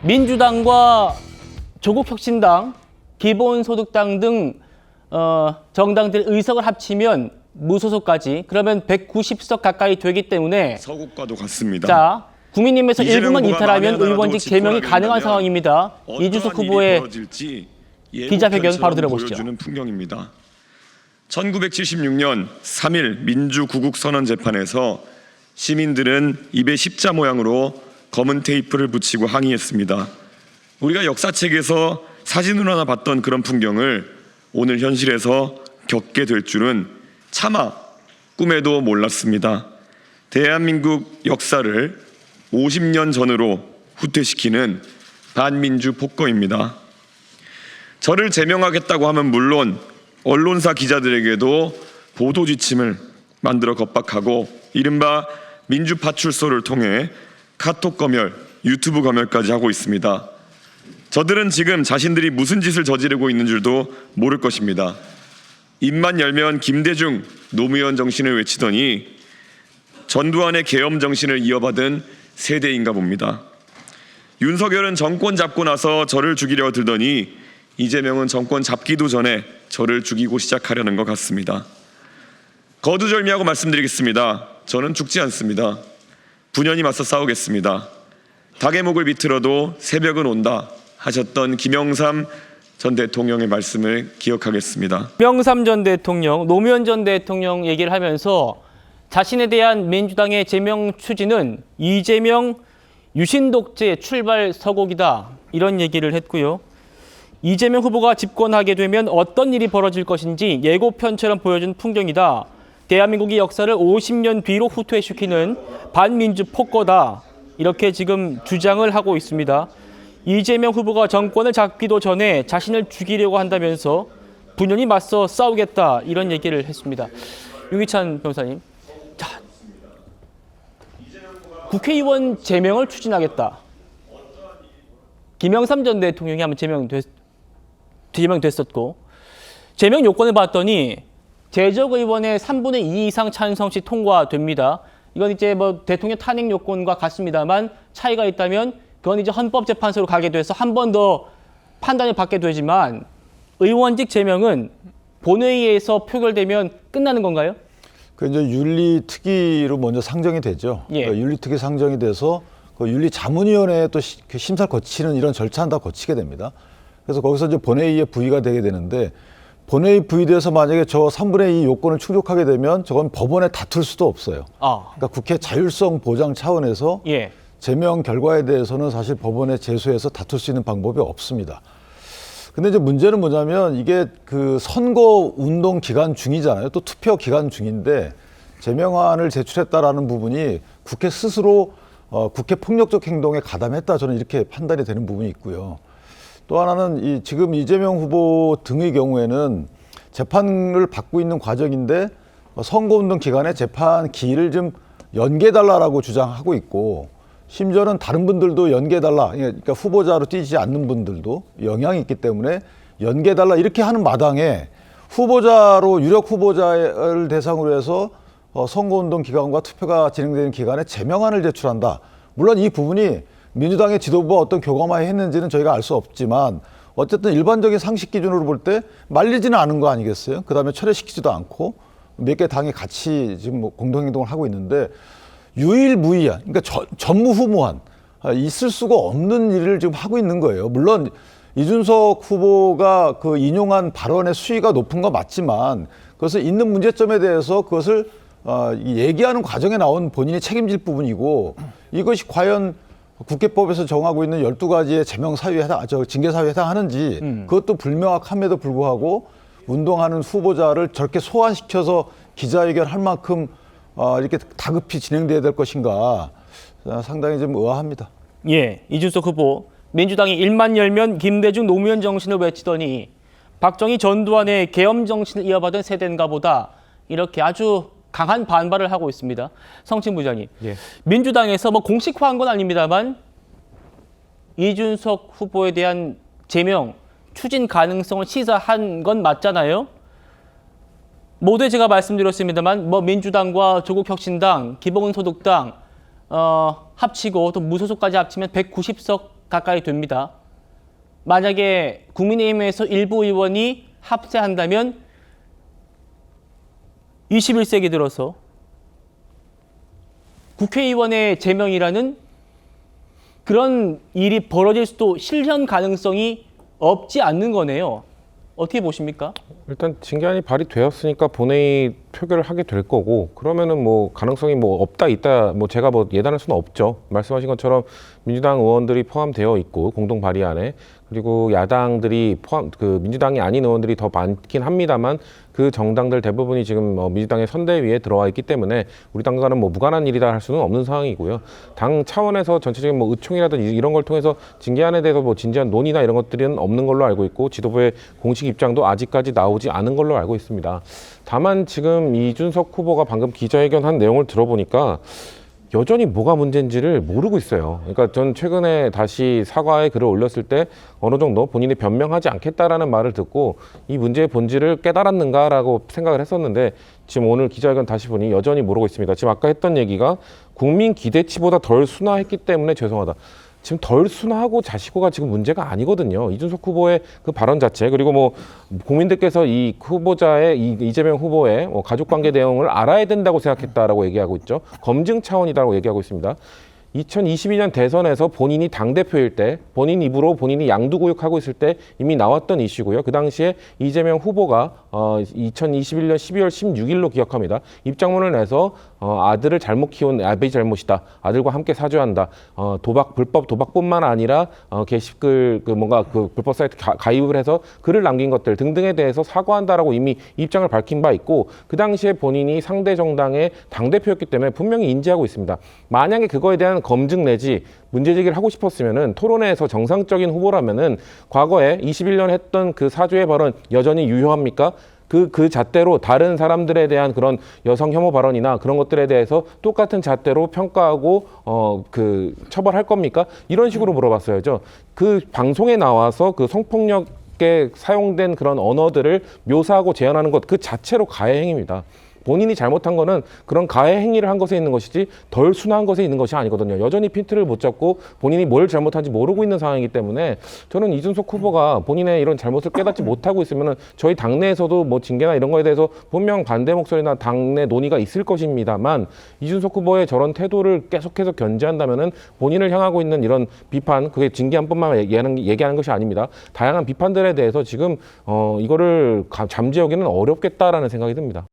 민주당과 조국혁신당, 기본소득당 등 정당들 의석을 합치면 무소속까지 그러면 190석 가까이 되기 때문에 서국과도 같습니다. 자, 국민님에서 이재명 일부만 후보가 이탈하면 만에 하나라도 의원직 제명이 가능한 집권하게 상황입니다. 어떠한 이준석 일이 후보의 벌어질지 기자회견 바로 들어보시죠. 보여주는 풍경입니다. 1976년 3.1 민주구국선언 재판에서 시민들은 입에 십자 모양으로 검은 테이프를 붙이고 항의했습니다. 우리가 역사책에서 사진으로 하나 봤던 그런 풍경을 오늘 현실에서 겪게 될 줄은 차마 꿈에도 몰랐습니다. 대한민국 역사를 50년 전으로 후퇴시키는 반민주 폭거입니다. 저를 제명하겠다고 하면 물론 언론사 기자들에게도 보도 지침을 만들어 겁박하고 이른바 민주파출소를 통해 카톡 검열, 유튜브 검열까지 하고 있습니다. 저들은 지금 자신들이 무슨 짓을 저지르고 있는 줄도 모를 것입니다. 입만 열면 김대중, 노무현 정신을 외치더니 전두환의 계엄 정신을 이어받은 세대인가 봅니다. 윤석열은 정권 잡고 나서 저를 죽이려 들더니 이재명은 정권 잡기도 전에 저를 죽이고 시작하려는 것 같습니다. 거두절미하고 말씀드리겠습니다. 저는 죽지 않습니다. 분연히 맞서 싸우겠습니다. 닭의 목을 비틀어도 새벽은 온다 하셨던 김영삼 전 대통령의 말씀을 기억하겠습니다. 김영삼 전 대통령, 노무현 전 대통령 얘기를 하면서 자신에 대한 민주당의 제명 추진은 이재명 유신 독재 출발 서곡이다 이런 얘기를 했고요. 이재명 후보가 집권하게 되면 어떤 일이 벌어질 것인지 예고편처럼 보여준 풍경이다. 대한민국의 역사를 50년 뒤로 후퇴시키는 반민주 폭거다. 이렇게 지금 주장을 하고 있습니다. 이재명 후보가 정권을 잡기도 전에 자신을 죽이려고 한다면서 분연히 맞서 싸우겠다 이런 얘기를 했습니다. 윤기찬 변호사님, 자, 국회의원 제명을 추진하겠다. 김영삼 전 대통령이 한번 제명됐었고 제명 요건을 봤더니 재적의원의 3분의 2 이상 찬성시 통과됩니다. 이건 이제 뭐 대통령 탄핵 요건과 같습니다만 차이가 있다면 그건 이제 헌법재판소로 가게 돼서 한 번 더 판단을 받게 되지만 의원직 제명은 본회의에서 표결되면 끝나는 건가요? 그 이제 윤리특위로 먼저 상정이 되죠. 예. 그러니까 윤리특위 상정이 돼서 그 윤리자문위원회에 또 심사를 거치는 이런 절차는 다 거치게 됩니다. 그래서 거기서 이제 본회의에 부의가 되게 되는데 본회의 부의돼서 만약에 저 3분의 2 요건을 충족하게 되면 저건 법원에 다툴 수도 없어요. 그러니까 국회 자율성 보장 차원에서 예. 제명 결과에 대해서는 사실 법원에 제소해서 다툴 수 있는 방법이 없습니다. 근데 이제 문제는 뭐냐면 이게 그 선거 운동 기간 중이잖아요. 또 투표 기간 중인데 제명안을 제출했다라는 부분이 국회 스스로 국회 폭력적 행동에 가담했다 저는 이렇게 판단이 되는 부분이 있고요. 또 하나는 지금 이재명 후보 등의 경우에는 재판을 받고 있는 과정인데 선거운동 기간에 재판 기일을 좀 연기해달라고 주장하고 있고 심지어는 다른 분들도 연기해달라, 그러니까 후보자로 뛰지 않는 분들도 영향이 있기 때문에 연기해달라 이렇게 하는 마당에 후보자로 유력 후보자를 대상으로 해서 선거운동 기간과 투표가 진행되는 기간에 제명안을 제출한다. 물론 이 부분이 민주당의 지도부와 어떤 교감하에 했는지는 저희가 알 수 없지만 어쨌든 일반적인 상식 기준으로 볼 때 말리지는 않은 거 아니겠어요? 그다음에 철회시키지도 않고 몇 개 당이 같이 지금 뭐 공동행동을 하고 있는데 유일무이한, 그러니까 전무후무한 있을 수가 없는 일을 지금 하고 있는 거예요. 물론 이준석 후보가 그 인용한 발언의 수위가 높은 건 맞지만 그것을 있는 문제점에 대해서 그것을 얘기하는 과정에 나온 본인이 책임질 부분이고 이것이 과연 국회법에서 정하고 있는 12가지의 제명 사유에 징계 사유에 해당하는지 그것도 불명확함에도 불구하고 운동하는 후보자를 저렇게 소환시켜서 기자회견 할 만큼 이렇게 다급히 진행돼야 될 것인가 상당히 좀 의아합니다. 예, 이준석 후보 민주당이 일만 열면 김대중 노무현 정신을 외치더니 박정희 전두환의 계엄 정신을 이어받은 세대인가 보다 이렇게 아주 강한 반발을 하고 있습니다. 성침 부장님, 예. 민주당에서 뭐 공식화한 건 아닙니다만 이준석 후보에 대한 제명 추진 가능성을 시사한 건 맞잖아요. 모두에 제가 말씀드렸습니다만 뭐 민주당과 조국혁신당, 기본소득당 합치고 또 무소속까지 합치면 190석 가까이 됩니다. 만약에 국민의힘에서 일부 의원이 합세한다면 21세기 들어서 국회의원의 제명이라는 그런 일이 벌어질 수도 실현 가능성이 없지 않는 거네요. 어떻게 보십니까? 일단 징계안이 발의되었으니까 본회의 표결을 하게 될 거고, 그러면은 뭐 가능성이 뭐 없다 있다 뭐 제가 뭐 예단할 수는 없죠. 말씀하신 것처럼 민주당 의원들이 포함되어 있고 공동 발의안에, 그리고 야당들이 민주당이 아닌 의원들이 더 많긴 합니다만 그 정당들 대부분이 지금 민주당의 선대위에 들어와 있기 때문에 우리 당과는 뭐 무관한 일이다 할 수는 없는 상황이고요. 당 차원에서 전체적인 뭐 의총이라든지 이런 걸 통해서 징계안에 대해서 뭐 진지한 논의나 이런 것들은 없는 걸로 알고 있고, 지도부의 공식 입장도 아직까지 나오지 않은 걸로 알고 있습니다. 다만 지금 이준석 후보가 방금 기자회견한 내용을 들어보니까 여전히 뭐가 문제인지를 모르고 있어요. 그러니까 전 최근에 다시 사과의 글을 올렸을 때 어느 정도 본인이 변명하지 않겠다라는 말을 듣고 이 문제의 본질을 깨달았는가라고 생각을 했었는데, 지금 오늘 기자회견 다시 보니 여전히 모르고 있습니다. 지금 아까 했던 얘기가 국민 기대치보다 덜 순화했기 때문에 죄송하다. 지금 덜 순화하고 자시고가 지금 문제가 아니거든요. 이준석 후보의 그 발언 자체, 그리고 뭐 국민들께서 이 후보자의 이재명 후보의 뭐 가족관계 내용을 알아야 된다고 생각했다라고 얘기하고 있죠. 검증 차원이다라고 얘기하고 있습니다. 2022년 대선에서 본인이 당대표일 때, 본인 입으로 본인이 양두구육하고 있을 때 이미 나왔던 이슈고요. 그 당시에 이재명 후보가 2021년 12월 16일로 기억합니다. 입장문을 내서 아들을 잘못 키운 아버지 잘못이다. 아들과 함께 사죄한다. 불법 도박뿐만 아니라 게시글 불법 사이트 가입을 해서 글을 남긴 것들 등등에 대해서 사과한다라고 이미 입장을 밝힌 바 있고, 그 당시에 본인이 상대 정당의 당대표였기 때문에 분명히 인지하고 있습니다. 만약에 그거에 대한 검증 내지 문제제기를 하고 싶었으면은 토론회에서 정상적인 후보라면은 과거에 21년 했던 그 사죄의 발언 여전히 유효합니까? 그 잣대로 다른 사람들에 대한 그런 여성 혐오 발언이나 그런 것들에 대해서 똑같은 잣대로 평가하고 처벌할 겁니까? 이런 식으로 물어봤어야죠. 그 방송에 나와서 그 성폭력에 사용된 그런 언어들을 묘사하고 재현하는 것 그 자체로 가해 행위입니다. 본인이 잘못한 거는 그런 가해 행위를 한 것에 있는 것이지 덜 순화한 것에 있는 것이 아니거든요. 여전히 핀트를 못 잡고 본인이 뭘 잘못한지 모르고 있는 상황이기 때문에 저는 이준석 후보가 본인의 이런 잘못을 깨닫지 못하고 있으면은 저희 당내에서도 뭐 징계나 이런 거에 대해서 분명 반대 목소리나 당내 논의가 있을 것입니다만, 이준석 후보의 저런 태도를 계속해서 견제한다면은 본인을 향하고 있는 이런 비판, 그게 징계안뿐만 얘기하는 것이 아닙니다. 다양한 비판들에 대해서 지금 이거를 잠재우기는 어렵겠다라는 생각이 듭니다.